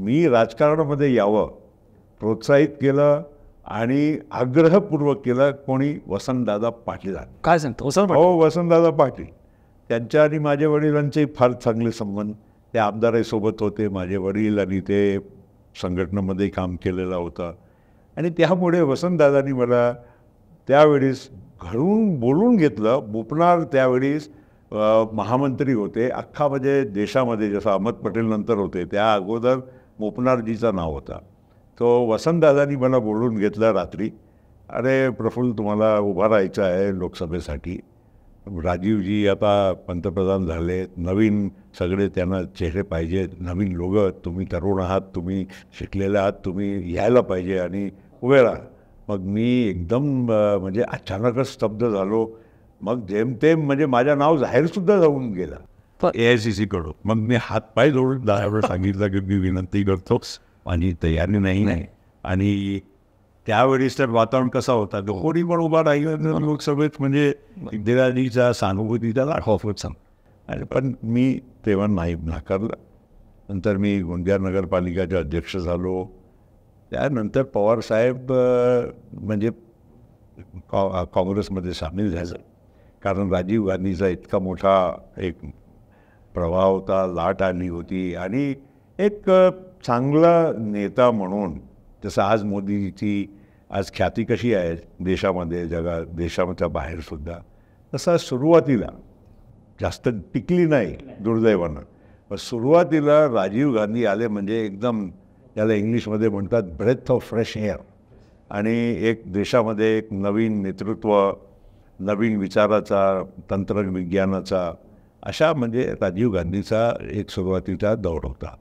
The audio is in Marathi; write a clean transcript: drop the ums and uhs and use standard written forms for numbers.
मी राजकारणामध्ये यावं प्रोत्साहित केलं आणि आग्रहपूर्वक केलं कोणी वसंतदादा पाटील. काय सांगतो वसंत हो, वसंतदादा पाटील. त्यांच्या आणि माझ्या वडिलांचे फार चांगले संबंध. ते आमदारासोबत होते माझे वडील आणि ते संघटनेमध्ये काम केलेलं होतं आणि त्यामुळे वसंतदादांनी मला त्यावेळेस घरून बोलून घेतलं. बोपणार त्यावेळेस महामंत्री होते अख्खा म्हणजे देशामध्ये, जसं अहमद पटेल नंतर होते त्या अगोदर मोपनारजीचं नाव होता. तो वसंतदादांनी मला बोलून घेतलं रात्री, अरे प्रफुल्ल तुम्हाला उभा राहायचं आहे लोकसभेसाठी. राजीवजी आता पंतप्रधान झाले, नवीन सगळे त्यांना चेहरे पाहिजेत, नवीन लोक, तुम्ही तरुण आहात, तुम्ही शिकलेले आहात, तुम्ही यायला पाहिजे आणि उभे राहा. मग मी एकदम म्हणजे अचानकच स्तब्ध झालो. मग जेमतेम म्हणजे माझं नाव जाहीरसुद्धा जाऊन गेलं AICC कडून. मग मी हातपाय जोडून दहावेळेस सांगितलं की मी विनंती करतोच, माझी तयारी नाही. आणि त्यावेळेस तर वातावरण कसा होता, कोणी पण उभा राहिलं लोकसभेत म्हणजे इंदिराजीचा सहानुभूतीचा दाखवत आणि पण मी तेव्हा नाही नाकारलं. नंतर मी गोंदिया नगरपालिकाचे अध्यक्ष झालो. त्यानंतर पवारसाहेब म्हणजे काँग्रेसमध्ये सामील झालं, कारण राजीव गांधीचा इतका मोठा एक प्रभाव होता, लाट आली होती आणि एक चांगला नेता म्हणून, जसं आज मोदीची आज ख्याती कशी आहे देशामध्ये, जगात, देशाच्या बाहेरसुद्धा, तसा सुरुवातीला जास्त टिकली नाही दुर्दैवानं. पण सुरुवातीला राजीव गांधी आले म्हणजे एकदम त्याला इंग्लिशमध्ये म्हणतात ब्रेथ ऑफ फ्रेश एअर, आणि एक देशामध्ये एक नवीन नेतृत्व, नवीन विचाराचा, तंत्रविज्ञानाचा, अशा म्हणजे राजीव गांधीचा एक सुरुवातीचा दौर होता.